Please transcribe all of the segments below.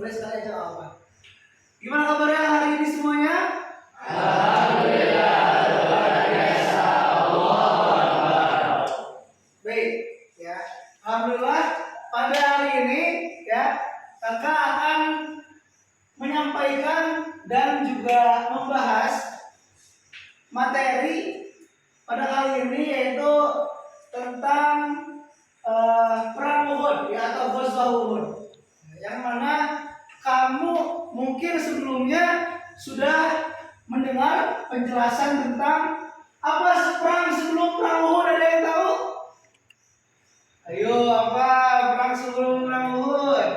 Boleh sekali jawab. Gimana kabarnya hari ini semuanya? Alhamdulillah, luar biasa. Allah. Baik, ya. Alhamdulillah pada hari ini ya kakak akan menyampaikan dan juga membahas materi pada kali ini yaitu tentang perang Uhud ya atau Ghazwah Uhud. Yang mana kamu mungkin sebelumnya sudah mendengar penjelasan tentang apa perang sebelum perang Uhud, ada yang tahu? Ayo, apa perang sebelum perang Uhud?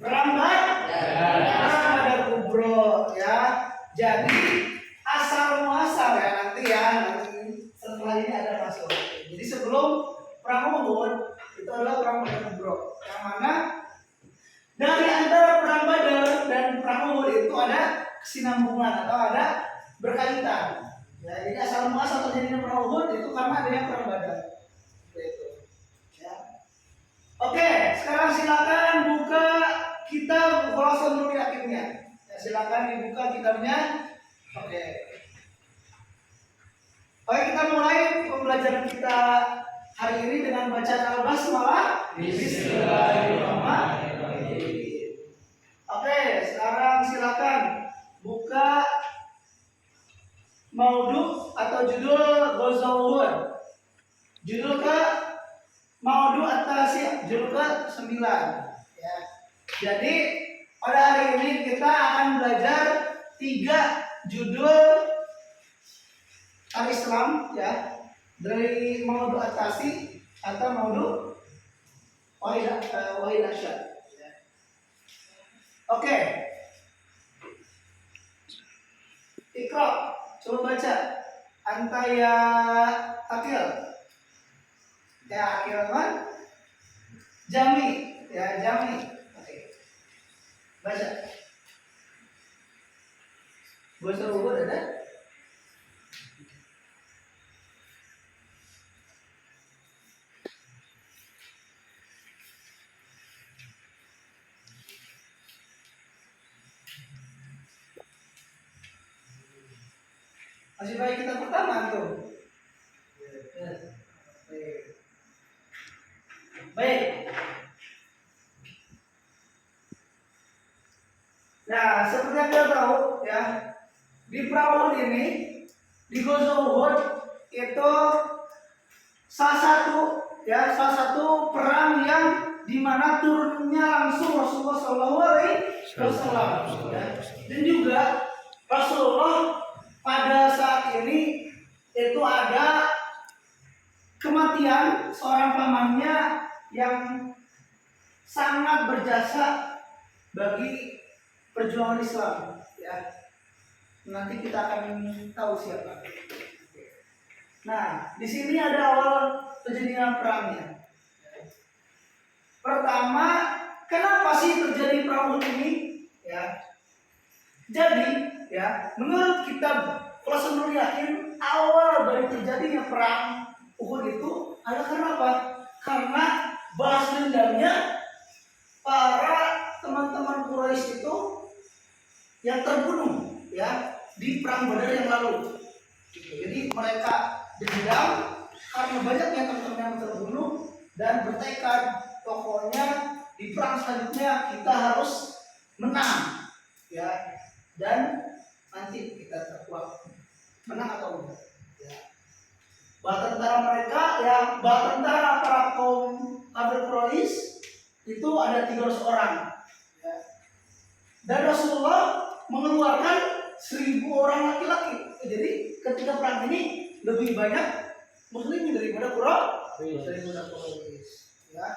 Perang Badar Kubro ya. Jadi asal muasal ya nanti setelah ini ada masuk. Jadi sebelum perang Uhud itu adalah perang Badar Kubro, yang mana dari antara perang Badar dan perang Uhud itu ada kesinambungan atau ada berkaitan. Ya, jadi asal muasal terjadinya perang Uhud itu karena adanya perang Badar. Itu. Ya. Oke, sekarang silakan buka kitab Khulasatul Nurul Yakinnya. Ya, silakan dibuka kitabnya. Oke. Oke, kita mulai pembelajaran kita hari ini dengan bacaan Al-Basmalah. Bismillahirrahmanirrahim. Oke, sekarang silakan buka maudhu atau judul Ghazwah Uhud. Judul ke maudhu at-tasi', judul ke 9 ya. Jadi pada hari ini kita akan belajar 3 judul al-Islam ya, dari maudhu at-tasi' atau maudhu wahid asyad ya. Oke. Iqra, coba baca. Anta ya Akil. Ya Akil kan? Jami, ya Jami. Oke. Baca. Ghazwah Uhud ada? Masih baik kita pertama tuh. Baik. Nah, seperti yang kita tahu ya, di perang Uhud ini, di Ghazwah Uhud itu salah satu perang yang dimana turunnya langsung Rasulullah SAW ya. Dan juga Rasulullah pada saat ini itu ada kematian seorang pamannya yang sangat berjasa bagi perjuangan Islam ya. Nanti kita akan tahu siapa. Nah, di sini ada awal terjadinya perangnya. Pertama, kenapa sih terjadi perang Uhud ini? Ya. Jadi, ya, menurut kitab Khulasatul Nurul Yakin, awal dari terjadinya perang Uhud itu adalah karena apa? Karena balas dendamnya para teman-teman Quraisy itu yang terbunuh ya di perang Badar yang lalu. Jadi mereka dendam karena banyaknya teman-teman yang terbunuh dan bertekad pokoknya di perang selanjutnya kita harus menang ya. Dan nanti kita terkuat menang atau enggak ya. Bala tentara para kaum kafir Quraisy itu ada 300 orang ya. Dan Rasulullah mengeluarkan 1000 orang laki-laki. Jadi ketika perang ini lebih banyak muslim daripada Quraisy ya.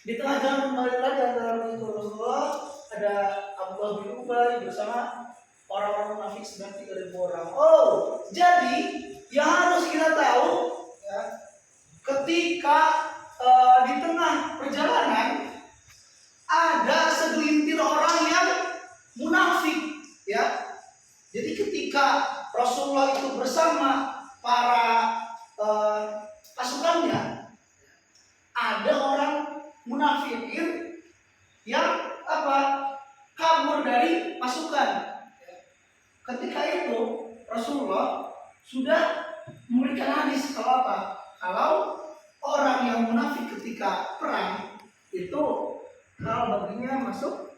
Di tengah jalan kembali lagi antara itu Rasulullah ada Abdullah bin Ubay bersama orang-orang munafik sebanyak 3.000 orang. Oh, jadi yang harus kita tahu ya, ketika di tengah perjalanan ada segelintir orang yang munafik ya. Jadi ketika Rasulullah itu bersama para pasukannya, ada orang munafikin yang apa? Kabur dari pasukan. Ketika itu Rasulullah sudah memberikan hadis kalau apa? Kalau orang yang munafik ketika perang itu kalau baginya masuk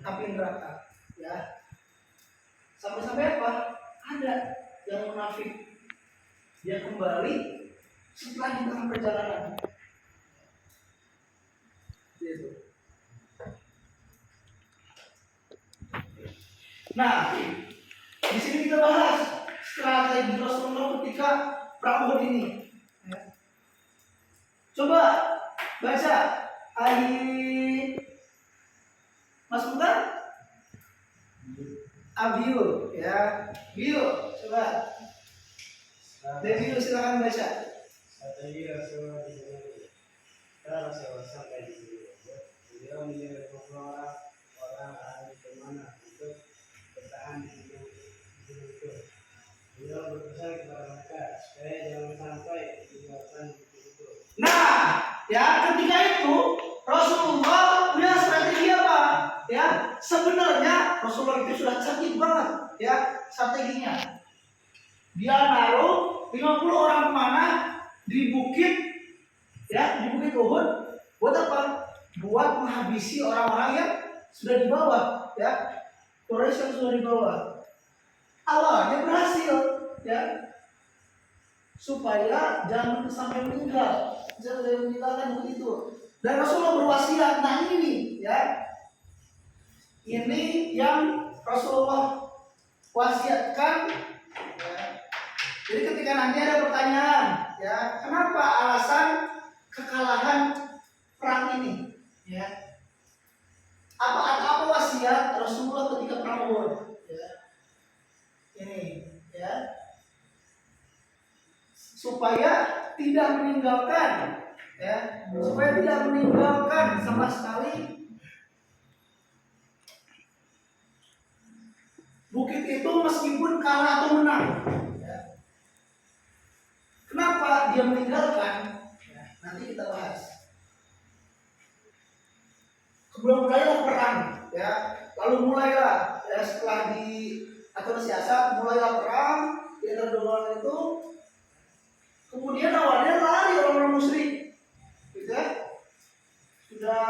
api neraka, ya. Sampai-sampai apa? Ada yang munafik dia kembali setelah di tengah perjalanan. Gitu. Nah, di sini kita bahas strategi Rasulullah ketika perang Uhud ini. Ya. Coba baca ayat Mas Bukan? Abiu, ya. Biu, coba. Debiu silakan baca. Strategi Rasulullah di sini. Kalau Rasulullah sampai di sini, beliau menyuruh orang ahli kemana untuk bertahan di sini itu. Beliau berpesan kepada mereka supaya jangan sampai ditinggalkan itu. Nah, ya ketika itu Rasulullah punya strategi apa? Ya, sebenarnya Rasulullah itu sudah canggih banget, ya strateginya. Dia naruh 50 orang kemana di bukit, ya di bukit Uhud. Buat apa? Buat menghabisi orang-orang yang sudah di bawah, ya Quraisy yang sudah di bawah. Awalnya berhasil, ya supaya jangan sampai meninggal, jangan meninggalkan begitu. Dan Rasulullah berwasiat, nah ini, ya ini yang Rasulullah wasiatkan. Ya. Jadi ketika nanti ada pertanyaan, ya kenapa alasan kekalahan perang ini, ya apa wasiat Rasulullah ketika perang Uhud, ya ini, ya supaya tidak meninggalkan, ya supaya tidak meninggalkan sama sekali bukit itu meskipun kalah atau menang. Ya. Kenapa dia meninggalkan? Ya, nanti kita bahas. Sebelum mulailah perang, ya lalu mulailah, ya setelah atur siasat, mulailah perang di antara dua orang itu. Kemudian awalnya lari orang-orang musyrik, gitu ya. Sudah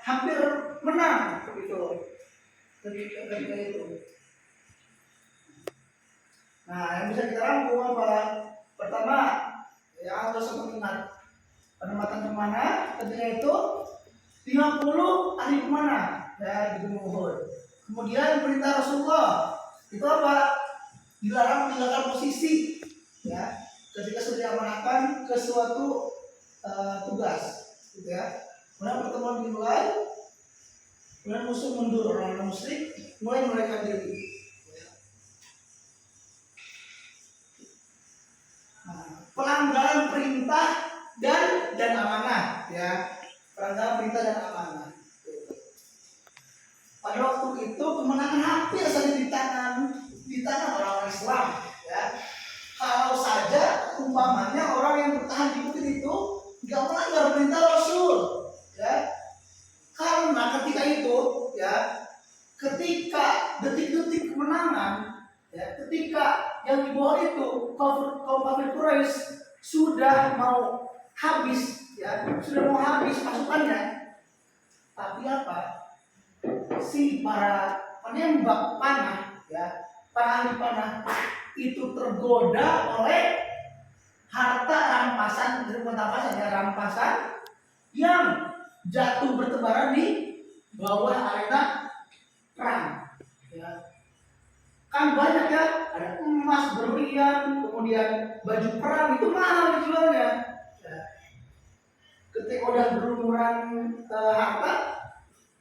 hampir menang, begitu. Ketika itu. Nah, yang bisa kita rangkum apa? Pertama, ya harus mengingat penempatan kemana ketika itu 50 ahli kemana, ya di Gunung Uhud. Kemudian perintah Rasulullah itu apa? Dilarang meninggalkan posisi, ya ketika sudah diamanahkan ke suatu tugas, gitu ya. Kemudian pertemuan dimulai, kemudian musuh mundur, orang-orang musyrik mulai melarikan diri. Pelanggaran perintah dan amanah, ya pelanggaran perintah dan amanah. Pada waktu itu kemenangan hampir saja di tangan orang-orang Islam, ya. Kalau saja umpamanya orang yang bertahan di bukit itu nggak melanggar perintah Rasul, ya. Karena ketika itu, ya ketika detik-detik kemenangan, ya ketika yang di bawah itu kaum kafir Quraisy sudah mau habis, ya sudah mau habis pasukannya, tapi apa? Si para penembak panah, ya para ahli panah itu tergoda oleh harta rampasan, rampasan yang jatuh bertebaran di bawah arena perang, ya. Kan banyak ya, ada emas, berlian, kemudian baju perang itu mahal dijualnya. Ya. Ketika udah berumuran harta,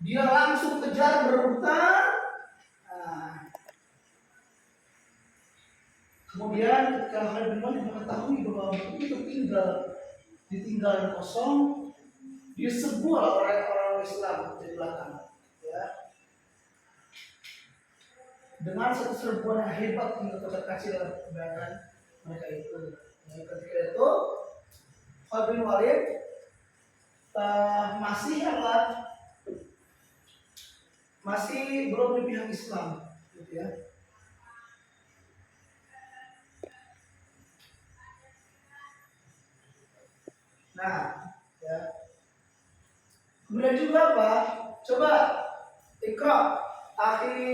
dia langsung kejar berebutan. Nah, kemudian ketika Khalid bin Walid mengetahui bahwa itu ditinggal kosong, dia serbu orang-orang Islam di belakang, ya. Dengan satu serbuan yang hebat hingga kota kecil badan mereka itu. Nah, ketika itu Khalid bin Walid masih apa? Masih belum di pihak Islam, gitu ya. Nah, ya. Kemudian juga apa? Coba Ikra, Akhi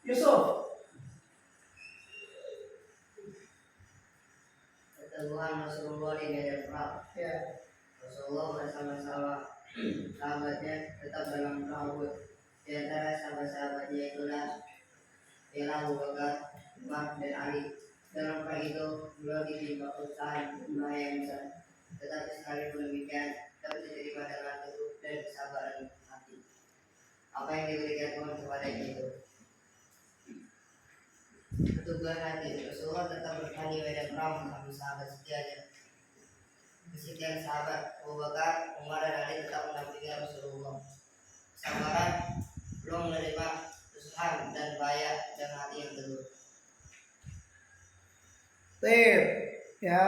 Yusuf. Pertemuan Rasulullah di medan perang. Ya. Rasulullah bersama-sama sahabatnya tetap dalam perahu. Di antara sahabat-sahabatnya itulah ialah Abu Bakar, Umar, dan Ali. Dalam perang itu beliau ditimpa kesusahan bahaya yang besar. Tetapi sekalipun demikian, dapat diterima dengan teguh dan kesabaran hati. Apa yang diberikan Tuhan kepadanya itu keteguhan hati. Rasulullah tetap bertahan di medan perang mengambil sahabat setianya. Kesetiaan sahabat Abu Bakar, Umar, dan Ali tetap mendampingi Rasulullah. Kesabaran belum menerima kesusahan dan bahaya dan hati yang teguh. Tip, ya.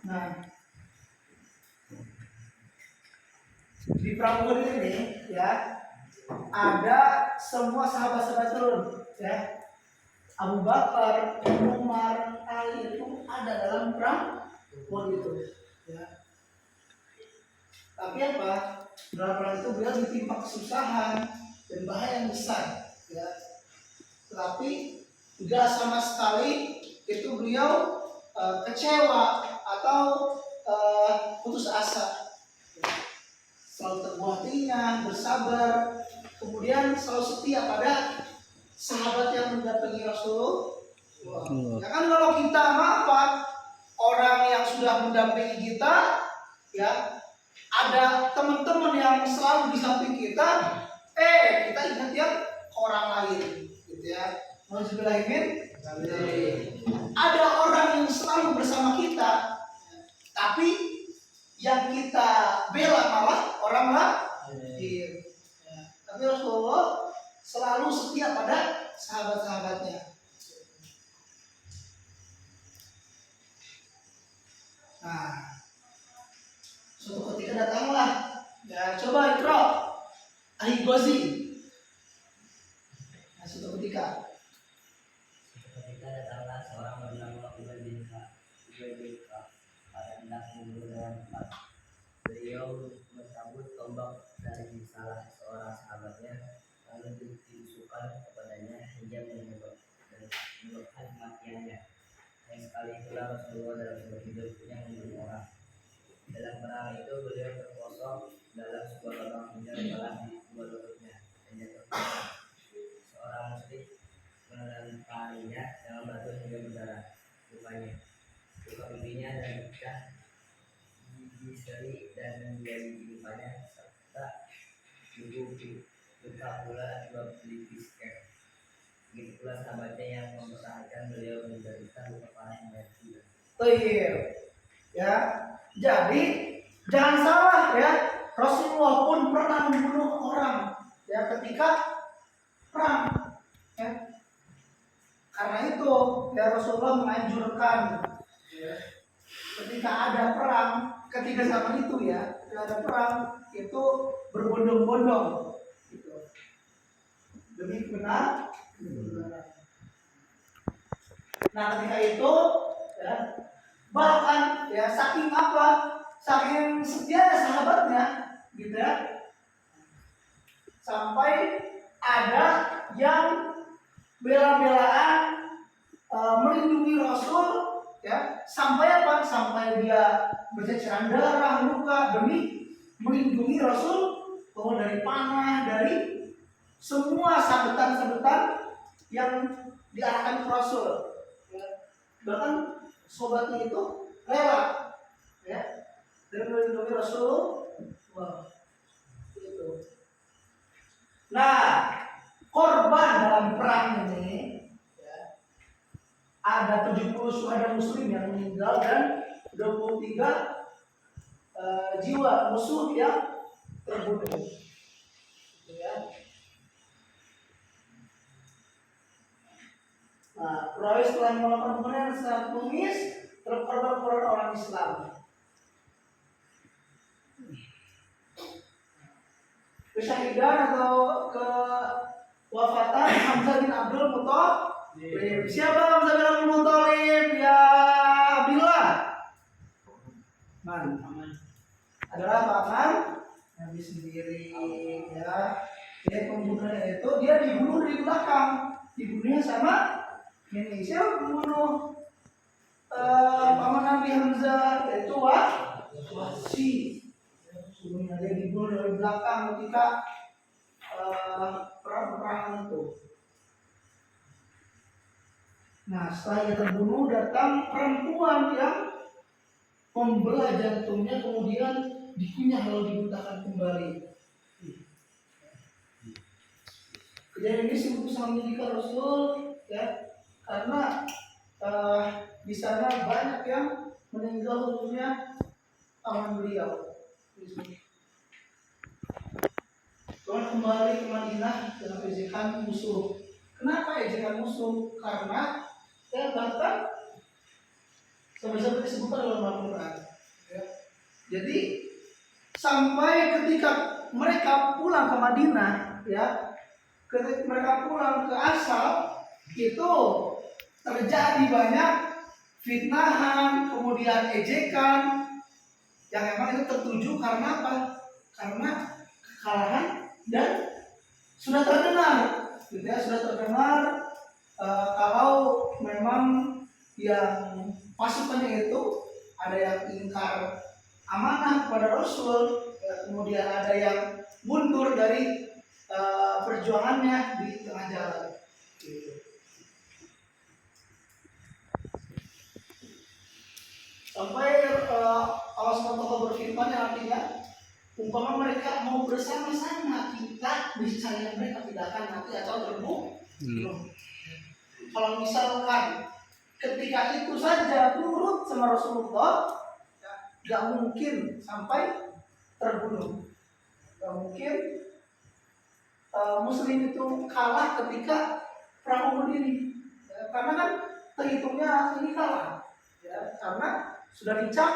Nah, di perang Uhud ini ya ada semua sahabat-sahabat turun, ya. Abu Bakar, Umar, Ali itu ada dalam perang Uhud itu, ya. Tapi apa? Dalam perang itu beliau ditimpa kesusahan dan bahaya yang besar, ya. Tetapi tidak sama sekali itu beliau kecewa atau putus asa. Selalu teguh hatinya, bersabar, kemudian selalu setia pada sahabat yang mendampingi Rasulullah. Ya kan kalau kita apa orang yang sudah mendampingi kita, ya ada teman-teman yang selalu di samping kita, kita ingat ya orang lain, gitu ya. Nauzubillahimin. Ada orang yang selalu bersama kita, tapi yang kita bela malah orang lain. Ya. Tapi Rasulullah selalu setia pada sahabat-sahabatnya. Nah, suatu ketika datanglah, ya coba Ikra, Ahli Ghazi. Nah, suatu ketika datanglah seorang bernama Ubay bin Ka'ab pada hendak membunuh dengan tepat. Beliau mencabut tombak dari salah seorang sahabatnya, lalu ditusukkan kepadanya hingga menyebabkan kematiannya. Yang sekali itulah Rasulullah dalam sebuah hidup yang membunuh orang. Dalam perang itu beliau terposok dalam sebuah lubang hingga telah di dua lututnya dan jatuh. Seorang muslim melemparinya dengan batu hingga berdarah lukanya. Luka pipinya dan pecah gigi seri dan menjadi lukanya serta luka pula dua pelipis kek. Begitu pula sahabatnya yang mempertahankan beliau menderita luka parah yang mati. ya. Jadi jangan salah ya, Rasulullah pun pernah membunuh orang ya ketika perang. Ya. Karena itu ya Rasulullah menganjurkan ya, ketika ada perang, ketika zaman itu ya, ketika ada perang itu berbondong-bondong gitu. Demi kebenaran. Nah ketika itu ya, bahkan ya saking apa, saking setia sahabatnya gitu ya, sampai ada yang bela-belaan melindungi Rasul ya, sampai apa? Sampai dia berceceran darah, luka demi melindungi Rasul dari panah, dari semua sabetan-sabetan yang diarahkan ke Rasul. Ya. Bahkan sobatnya itu rela ya, dan melindungi Rasul. Wah, itu. Nah, korban dalam perang ini ya, ada 70 syuhada muslim yang meninggal dan 23 jiwa musuh yang terbunuh. Gitu ya. Nah, Quraisy telah melakukan pembunuhan secara kumis terhadap orang Islam. kesyahidan atau kewafatan Hamzah bin Abdul Muthalib. Siapa Hamzah bin Abdul Muthalib? Ya Abdullah. Man. Adalah paman Nabi sendiri, ya. Dia pembunuhnya itu dia dibunuh di belakang, dibunuhnya sama ini. Siapa pembunuh paman Nabi Hamzah? Yaitu Wahsy. Sebelumnya dia dibunuh dari belakang ketika perang itu. Nah, setelah dia terbunuh datang perempuan yang membelah jantungnya, kemudian dikunyah lalu dibutakan kembali. Kejadian ini sungguh sangat menyedihkan Rasul, ya, karena di sana banyak yang meninggal dunia paman beliau. Kemudian kembali ke Madinah dengan ejekan musuh. Kenapa ejekan musuh? Karena ya bahkan seperti disebutkan dalam Al-Quran. Ya. Jadi sampai ketika mereka pulang ke Madinah, ya, ketika mereka pulang ke asal itu terjadi banyak fitnahan, kemudian ejekan yang memang itu tertuju karena apa? Karena kekalahan dan sudah terdengar, gitu ya, sudah terdengar kalau memang yang pasukannya itu ada yang ingkar amanah kepada Rasul, ya, kemudian ada yang mundur dari perjuangannya di tengah jalan. Gitu. Sampai Allah SWT berfirman yang artinya, umpama mereka mau bersama-sama, kita niscaya mereka tidak akan mati atau terbunuh. Kalau misalkan ketika itu saja nurut sama Rasulullah, gak mungkin sampai terbunuh. Gak mungkin Muslim itu kalah ketika perang Uhud ini, ya, karena kan terhitungnya ini kalah, ya, karena sudah dicap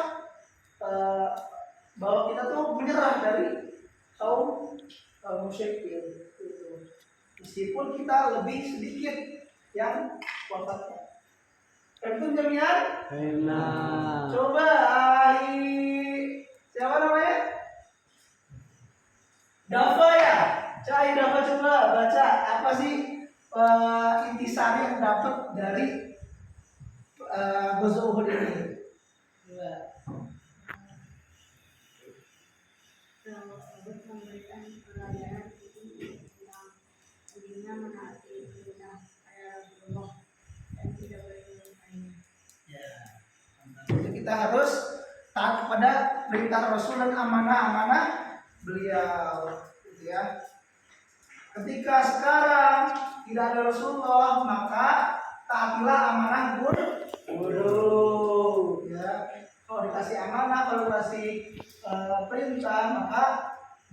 bahwa kita tuh menyerah dari kaum musyrikin. Meskipun kita lebih sedikit yang wafatnya. Itu jaminan? Enak. Coba siapa namanya? Dafa ya? Cai Dafa, coba baca apa sih intisari yang dapat dari Ghazwa Uhud ini? Coba. Sahabat memberikan pelajaran tentang bagaimana menaati perintah ayat Rasulullah dan tidak boleh melupakannya. Ya, jadi kita harus taat kepada perintah Rasul dan amanah-amanah beliau, gitu ya. Ketika sekarang tidak ada Rasulullah, maka taatilah amanah guru, ya. Kalau dikasih amanah, kalau dikasih perintah, maka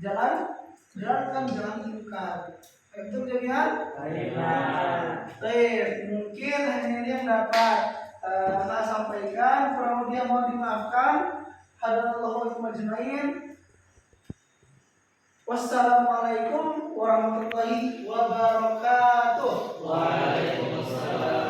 jalankan, jangan ingkar. Itu jadian. Baik, mungkin hanya ini yang dapat saya sampaikan. Kurang lebih mohon dimaafkan. Hadanallahu wa ajmain. Wassalamualaikum warahmatullahi wabarakatuh. Waalaikumsalam.